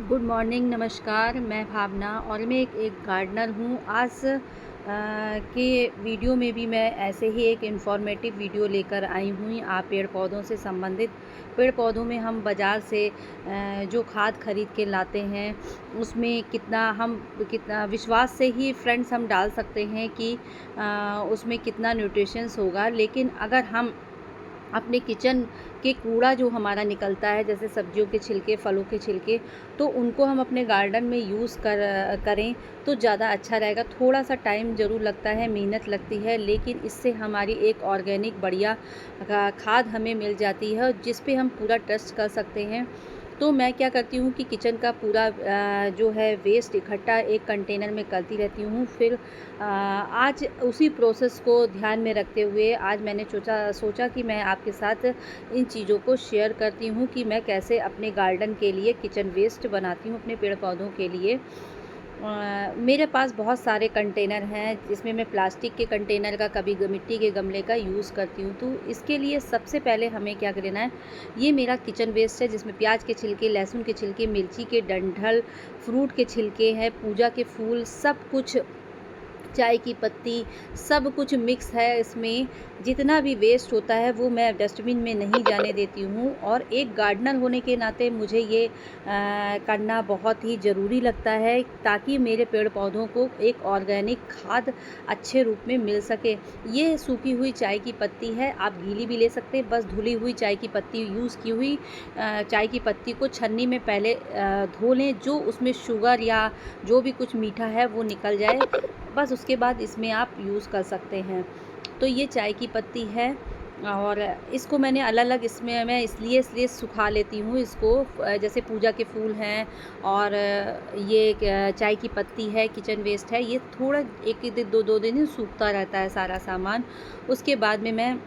Good morning, नमस्कार। मैं भावना और मैं एक गार्डनर हूँ। आज के वीडियो में भी मैं ऐसे ही एक इन्फॉर्मेटिव वीडियो लेकर आई हूँ। आप पेड़ पौधों से संबंधित, पेड़ पौधों में हम बाज़ार से जो खाद खरीद के लाते हैं उसमें कितना विश्वास से ही फ्रेंड्स हम डाल सकते हैं कि उसमें कितना न्यूट्रिशंस होगा। लेकिन अगर हम अपने किचन के कूड़ा जो हमारा निकलता है, जैसे सब्जियों के छिलके, फलों के छिलके, तो उनको हम अपने गार्डन में यूज़ करें तो ज़्यादा अच्छा रहेगा। थोड़ा सा टाइम ज़रूर लगता है, मेहनत लगती है, लेकिन इससे हमारी एक ऑर्गेनिक बढ़िया खाद हमें मिल जाती है जिस पे हम पूरा ट्रस्ट कर सकते हैं। तो मैं क्या करती हूँ कि किचन का पूरा जो है वेस्ट इकट्ठा एक कंटेनर में करती रहती हूँ। फिर आज उसी प्रोसेस को ध्यान में रखते हुए आज मैंने सोचा कि मैं आपके साथ इन चीज़ों को शेयर करती हूँ कि मैं कैसे अपने गार्डन के लिए किचन वेस्ट बनाती हूँ अपने पेड़ पौधों के लिए। मेरे पास बहुत सारे कंटेनर हैं जिसमें मैं प्लास्टिक के कंटेनर का, कभी मिट्टी के गमले का यूज़ करती हूँ। तो इसके लिए सबसे पहले हमें क्या लेना है, ये मेरा किचन वेस्ट है जिसमें प्याज के छिलके, लहसुन के छिलके, मिर्ची के डंठल, फ्रूट के छिलके हैं, पूजा के फूल, सब कुछ, चाय की पत्ती, सब कुछ मिक्स है इसमें। जितना भी वेस्ट होता है वो मैं डस्टबिन में नहीं जाने देती हूँ। और एक गार्डनर होने के नाते मुझे ये करना बहुत ही ज़रूरी लगता है ताकि मेरे पेड़ पौधों को एक ऑर्गेनिक खाद अच्छे रूप में मिल सके। ये सूखी हुई चाय की पत्ती है, आप गीली भी ले सकते हैं। बस धुली हुई चाय की पत्ती, यूज़ की हुई चाय की पत्ती को छन्नी में पहले धो लें, जो उसमें शुगर या जो भी कुछ मीठा है वो निकल जाए। बस उसके बाद इसमें आप यूज़ कर सकते हैं। तो ये चाय की पत्ती है और इसको मैंने अलग-अलग, इसमें मैं इसलिए सुखा लेती हूँ इसको। जैसे पूजा के फूल हैं और ये चाय की पत्ती है, किचन वेस्ट है, ये थोड़ा 1 दिन 2 दिन सूखता रहता है सारा सामान। उसके बाद में मैं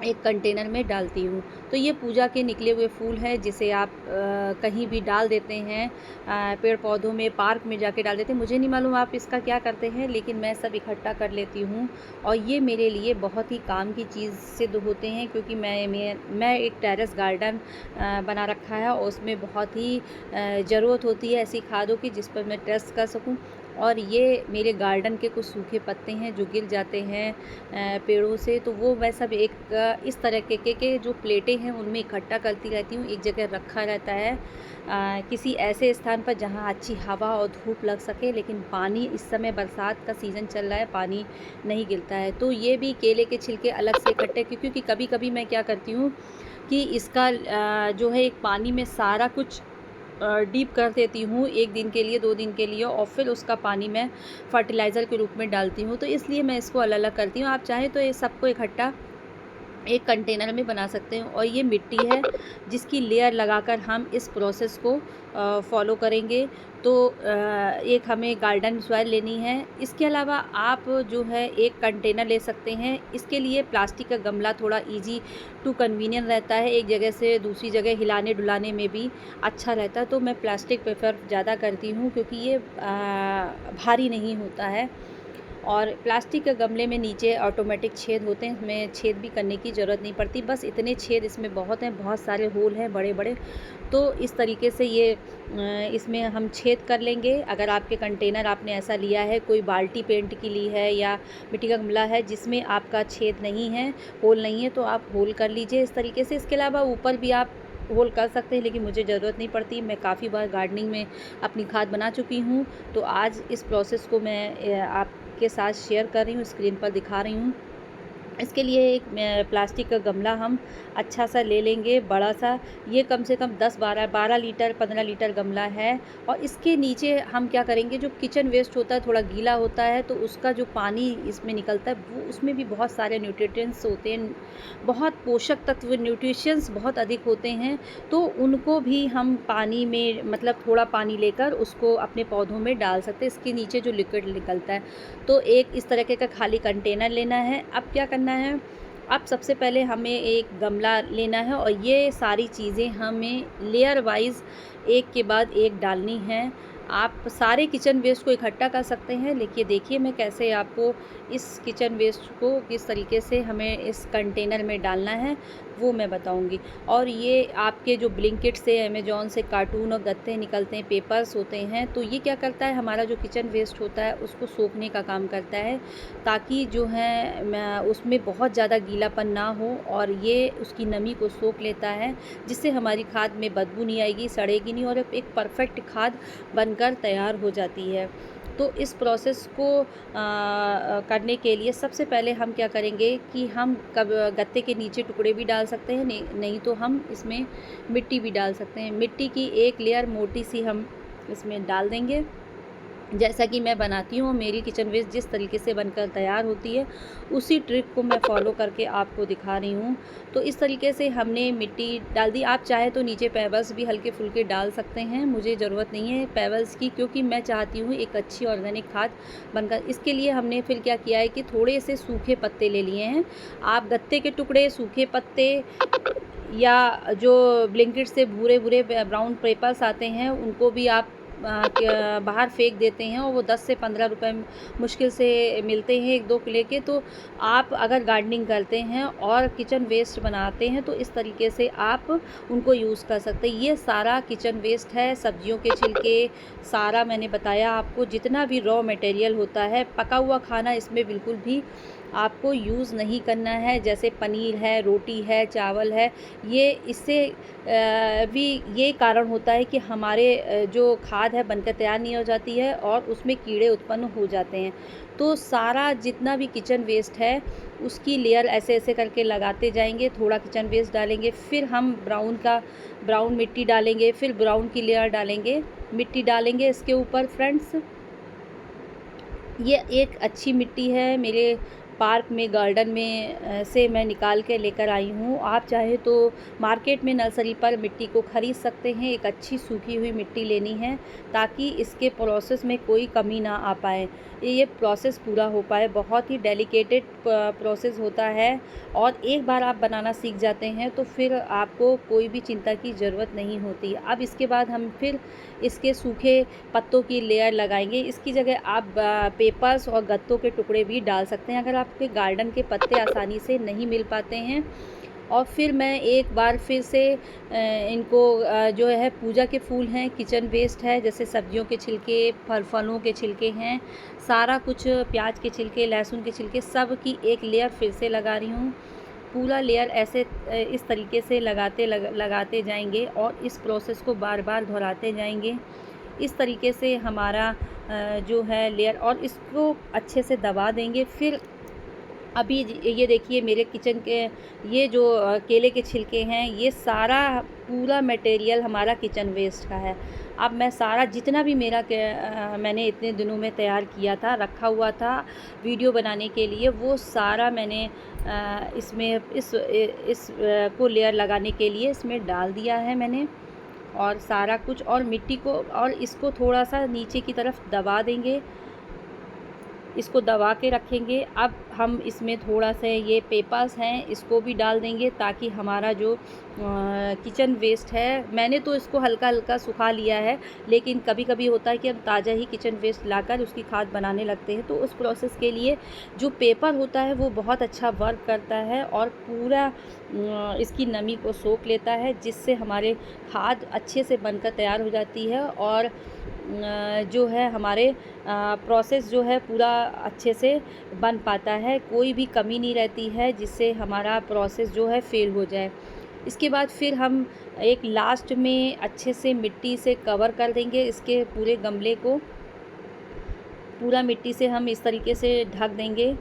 एक कंटेनर में डालती हूँ। तो ये पूजा के निकले हुए फूल हैं जिसे आप कहीं भी डाल देते हैं, पेड़ पौधों में, पार्क में जाके डाल देते हैं। मुझे नहीं मालूम आप इसका क्या करते हैं, लेकिन मैं सब इकट्ठा कर लेती हूँ और ये मेरे लिए बहुत ही काम की चीज़ सिद्ध होते हैं, क्योंकि मैं एक टेरेस गार्डन बना रखा है और उसमें बहुत ही ज़रूरत होती है ऐसी खादों की जिस पर मैं ट्रस्ट कर सकूँ। और ये मेरे गार्डन के कुछ सूखे पत्ते हैं जो गिर जाते हैं पेड़ों से, तो वो मैं सब एक इस तरह के जो प्लेटें हैं उनमें इकट्ठा करती रहती हूँ, एक जगह रखा रहता है किसी ऐसे स्थान पर जहाँ अच्छी हवा और धूप लग सके। लेकिन पानी, इस समय बरसात का सीज़न चल रहा है, पानी नहीं गिरता है। तो ये भी केले के छिलके अलग से इकट्ठे, क्योंकि कभी-कभी मैं क्या करती हूँ कि इसका जो है एक पानी में सारा कुछ डीप कर देती हूँ 1 दिन के लिए, 2 दिन के लिए, और फिर उसका पानी मैं फर्टिलाइज़र के रूप में डालती हूँ। तो इसलिए मैं इसको अलग-अलग करती हूँ। आप चाहें तो ये सबको इकट्ठा एक कंटेनर में बना सकते हैं। और ये मिट्टी है जिसकी लेयर लगाकर हम इस प्रोसेस को फॉलो करेंगे। तो एक हमें गार्डन सॉइल लेनी है। इसके अलावा आप जो है एक कंटेनर ले सकते हैं। इसके लिए प्लास्टिक का गमला थोड़ा ईज़ी टू कन्वीनियंट रहता है, एक जगह से दूसरी जगह हिलाने डुलाने में भी अच्छा रहता है। तो मैं प्लास्टिक प्रेफ़र ज़्यादा करती हूँ क्योंकि ये भारी नहीं होता है। और प्लास्टिक के गमले में नीचे ऑटोमेटिक छेद होते हैं, इसमें छेद भी करने की ज़रूरत नहीं पड़ती। बस इतने छेद इसमें बहुत हैं, बहुत सारे होल हैं बड़े-बड़े। तो इस तरीके से ये इसमें हम छेद कर लेंगे। अगर आपके कंटेनर आपने ऐसा लिया है, कोई बाल्टी पेंट की ली है या मिट्टी का गमला है जिसमें आपका छेद नहीं है, होल नहीं है, तो आप होल कर लीजिए इस तरीके से। इसके अलावा ऊपर भी आप होल कर सकते हैं, लेकिन मुझे ज़रूरत नहीं पड़ती। मैं काफ़ी बार गार्डनिंग में अपनी खाद बना चुकी हूँ। तो आज इस प्रोसेस को मैं आपके साथ शेयर कर रही हूँ, स्क्रीन पर दिखा रही हूँ। इसके लिए एक प्लास्टिक का गमला हम अच्छा सा ले लेंगे, बड़ा सा। ये कम से कम 12 लीटर 15 लीटर गमला है। और इसके नीचे हम क्या करेंगे, जो किचन वेस्ट होता है थोड़ा गीला होता है, तो उसका जो पानी इसमें निकलता है वो, उसमें भी बहुत सारे न्यूट्रिएंट्स होते हैं, बहुत पोषक तत्व, न्यूट्रिशंस बहुत अधिक होते हैं। तो उनको भी हम पानी में, मतलब थोड़ा पानी लेकर उसको अपने पौधों में डाल सकते हैं, इसके नीचे जो लिक्विड निकलता है। तो एक इस तरीके का खाली कंटेनर लेना है। अब क्या करना है, अब सबसे पहले हमें एक गमला लेना है और ये सारी चीज़ें हमें लेयर वाइज़ एक के बाद एक डालनी है। आप सारे किचन वेस्ट को इकट्ठा कर सकते हैं। लेकिन देखिए मैं कैसे आपको इस किचन वेस्ट को किस तरीके से हमें इस कंटेनर में डालना है वो मैं बताऊंगी। और ये आपके जो ब्लिंकिट से, अमेज़ॉन से कार्टून और गत्ते निकलते हैं, पेपर्स होते हैं, तो ये क्या करता है, हमारा जो किचन वेस्ट होता है उसको सोखने का काम करता है, ताकि जो है उसमें बहुत ज़्यादा गीलापन ना हो और ये उसकी नमी को सोख लेता है, जिससे हमारी खाद में बदबू नहीं आएगी, सड़ेगी नहीं और एक परफेक्ट खाद बनकर तैयार हो जाती है। तो इस प्रोसेस को करने के लिए सबसे पहले हम क्या करेंगे कि हम गत्ते के नीचे टुकड़े भी डाल सकते हैं, नहीं तो हम इसमें मिट्टी भी डाल सकते हैं। मिट्टी की एक लेयर मोटी सी हम इसमें डाल देंगे, जैसा कि मैं बनाती हूँ। मेरी किचन वेस्ट जिस तरीके से बनकर तैयार होती है उसी ट्रिक को मैं फॉलो करके आपको दिखा रही हूँ। तो इस तरीके से हमने मिट्टी डाल दी। आप चाहे तो नीचे पेबल्स भी हल्के फुल्के डाल सकते हैं, मुझे ज़रूरत नहीं है पेबल्स की, क्योंकि मैं चाहती हूँ एक अच्छी ऑर्गेनिक खाद बनकर। इसके लिए हमने फिर क्या किया है कि थोड़े से सूखे पत्ते ले लिए हैं। आप गत्ते के टुकड़े, सूखे पत्ते या जो ब्लिंकिट से भूरे भूरे ब्राउन पेपर्स आते हैं उनको भी आप बाहर फेंक देते हैं, और वो 10 से 15 रुपए मुश्किल से मिलते हैं 1-2 किलो के। तो आप अगर गार्डनिंग करते हैं और किचन वेस्ट बनाते हैं तो इस तरीके से आप उनको यूज़ कर सकते हैं। ये सारा किचन वेस्ट है, सब्जियों के छिलके, सारा मैंने बताया आपको, जितना भी रॉ मटेरियल होता है, पका हुआ खाना इसमें बिल्कुल भी आपको यूज़ नहीं करना है। जैसे पनीर है, रोटी है, चावल है, ये इससे भी ये कारण होता है कि हमारे जो खाद है बनकर तैयार नहीं हो जाती है और उसमें कीड़े उत्पन्न हो जाते हैं। तो सारा जितना भी किचन वेस्ट है उसकी लेयर ऐसे ऐसे करके लगाते जाएंगे। थोड़ा किचन वेस्ट डालेंगे, फिर हम ब्राउन मिट्टी डालेंगे, फिर ब्राउन की लेयर डालेंगे, मिट्टी डालेंगे इसके ऊपर। फ्रेंड्स, ये एक अच्छी मिट्टी है, मेरे पार्क में, गार्डन में से मैं निकाल के लेकर आई हूँ। आप चाहे तो मार्केट में नर्सरी पर मिट्टी को ख़रीद सकते हैं। एक अच्छी सूखी हुई मिट्टी लेनी है ताकि इसके प्रोसेस में कोई कमी ना आ पाए, ये प्रोसेस पूरा हो पाए। बहुत ही डेलिकेटेड प्रोसेस होता है, और एक बार आप बनाना सीख जाते हैं तो फिर आपको कोई भी चिंता की ज़रूरत नहीं होती। अब इसके बाद हम फिर इसके सूखे पत्तों की लेयर लगाएंगे। इसकी जगह आप पेपर्स और गत्तों के टुकड़े भी डाल सकते हैं अगर आपके गार्डन के पत्ते आसानी से नहीं मिल पाते हैं। और फिर मैं एक बार फिर से इनको जो है पूजा के फूल हैं, किचन वेस्ट है, जैसे सब्जियों के छिलके, फलों के छिलके हैं, सारा कुछ, प्याज के छिलके, लहसुन के छिलके, सब की एक लेयर फिर से लगा रही हूँ। पूरा लेयर ऐसे इस तरीके से लगाते जाएंगे और इस प्रोसेस को बार बार दोहराते जाएंगे। इस तरीके से हमारा जो है लेयर, और इसको अच्छे से दबा देंगे। फिर अभी ये देखिए मेरे किचन के ये जो केले के छिलके हैं, ये सारा पूरा मटेरियल हमारा किचन वेस्ट का है। अब मैं सारा जितना भी मैंने इतने दिनों में तैयार किया था, रखा हुआ था वीडियो बनाने के लिए, वो सारा मैंने इसमें इस को लेयर लगाने के लिए इसमें डाल दिया है मैंने, और सारा कुछ, और मिट्टी को, और इसको थोड़ा सा नीचे की तरफ दबा देंगे, इसको दबा के रखेंगे। अब हम इसमें थोड़ा सा ये पेपर्स हैं इसको भी डाल देंगे, ताकि हमारा जो किचन वेस्ट है, मैंने तो इसको हल्का हल्का सुखा लिया है, लेकिन कभी कभी होता है कि हम ताज़ा ही किचन वेस्ट लाकर उसकी खाद बनाने लगते हैं। तो उस प्रोसेस के लिए जो पेपर होता है वो बहुत अच्छा वर्क करता है और पूरा इसकी नमी को सोख लेता है, जिससे हमारे खाद अच्छे से बनकर तैयार हो जाती है, और जो है हमारे प्रोसेस जो है पूरा अच्छे से बन पाता है, कोई भी कमी नहीं रहती है जिससे हमारा प्रोसेस जो है फेल हो जाए। इसके बाद फिर हम एक लास्ट में अच्छे से मिट्टी से कवर कर देंगे इसके पूरे गमले को, पूरा मिट्टी से हम इस तरीके से ढक देंगे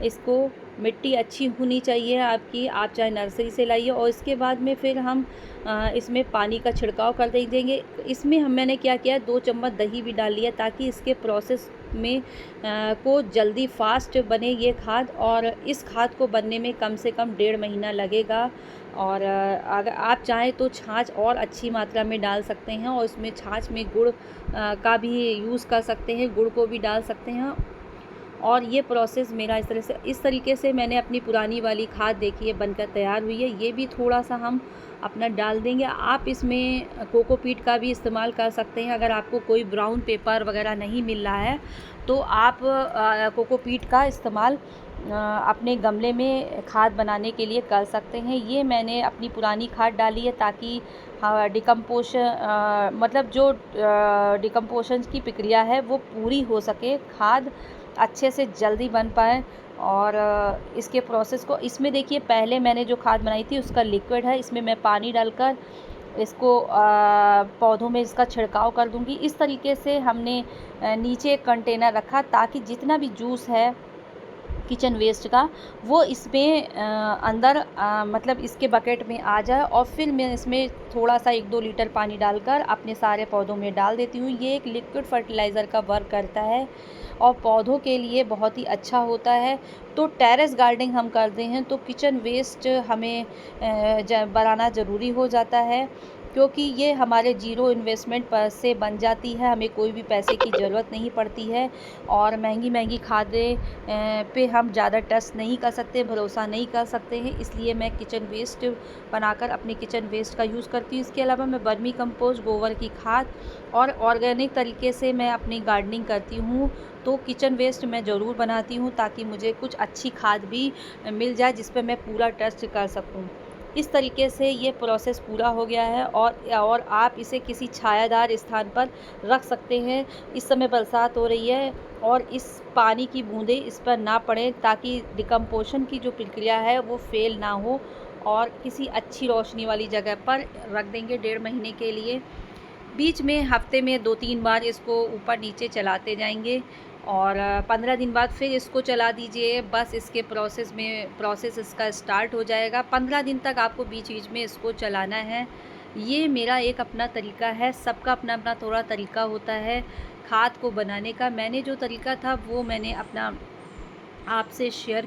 इसको। मिट्टी अच्छी होनी चाहिए आपकी, आप चाहे नर्सरी से लाइए। और इसके बाद में फिर हम इसमें पानी का छिड़काव कर देंगे। इसमें मैंने क्या किया, 2 चम्मच दही भी डाल लिया, ताकि इसके प्रोसेस में को जल्दी फास्ट बने ये खाद, और इस खाद को बनने में कम से कम 1.5 महीना लगेगा। और अगर आप चाहें तो छाछ और अच्छी मात्रा में डाल सकते हैं, और इसमें छाछ में गुड़ का भी यूज़ कर सकते हैं, गुड़ को भी डाल सकते हैं। और ये प्रोसेस मेरा इस तरीके से मैंने अपनी पुरानी वाली खाद देखी है बनकर तैयार हुई है। ये भी थोड़ा-सा हम अपना डाल देंगे। आप इसमें कोकोपीट का भी इस्तेमाल कर सकते हैं। अगर आपको कोई ब्राउन पेपर वगैरह नहीं मिल रहा है तो आप कोकोपीट का इस्तेमाल अपने गमले में खाद बनाने के लिए कर सकते हैं। ये मैंने अपनी पुरानी खाद डाली है ताकि मतलब जो डिकम्पोज़न की प्रक्रिया है वो पूरी हो सके, खाद अच्छे से जल्दी बन पाए। और इसके प्रोसेस को इसमें देखिए, पहले मैंने जो खाद बनाई थी उसका लिक्विड है, इसमें मैं पानी डालकर इसको पौधों में इसका छिड़काव कर दूँगी। इस तरीके से हमने नीचे एक कंटेनर रखा ताकि जितना भी जूस है किचन वेस्ट का वो इसमें अंदर मतलब इसके बकेट में आ जाए। और फिर मैं इसमें थोड़ा-सा 1-2 लीटर पानी डालकर अपने सारे पौधों में डाल देती हूँ। ये एक लिक्विड फर्टिलाइज़र का वर्क करता है और पौधों के लिए बहुत ही अच्छा होता है। तो टेरेस गार्डनिंग हम करते हैं तो किचन वेस्ट हमें बनाना ज़रूरी हो जाता है, क्योंकि ये हमारे ज़ीरो इन्वेस्टमेंट पर से बन जाती है। हमें कोई भी पैसे की ज़रूरत नहीं पड़ती है और महंगी खादें पे हम ज़्यादा ट्रस्ट नहीं कर सकते, भरोसा नहीं कर सकते हैं। इसलिए मैं किचन वेस्ट बनाकर अपने किचन वेस्ट का यूज़ करती हूँ। इसके अलावा मैं वर्मी कंपोस्ट, गोबर की खाद और ऑर्गेनिक तरीके से मैं अपनी गार्डनिंग करती हूँ। तो किचन वेस्ट मैं ज़रूर बनाती हूँ ताकि मुझे कुछ अच्छी खाद भी मिल जाए जिस पे मैं पूरा ट्रस्ट कर सकूँ। इस तरीके से ये प्रोसेस पूरा हो गया है और आप इसे किसी छायादार स्थान पर रख सकते हैं। इस समय बरसात हो रही है और इस पानी की बूंदें इस पर ना पड़ें ताकि डिकम्पोज़न की जो प्रक्रिया है वो फ़ेल ना हो। और किसी अच्छी रोशनी वाली जगह पर रख देंगे 1.5 महीने के लिए। बीच में हफ्ते में 2-3 बार इसको ऊपर-नीचे चलाते जाएंगे और 15 दिन बाद फिर इसको चला दीजिए। बस इसके प्रोसेस इसका स्टार्ट हो जाएगा। 15 दिन तक आपको बीच-बीच में इसको चलाना है। ये मेरा एक अपना तरीका है, सबका अपना-अपना थोड़ा तरीका होता है खाद को बनाने का। मैंने जो तरीका था वो मैंने अपना आपसे शेयर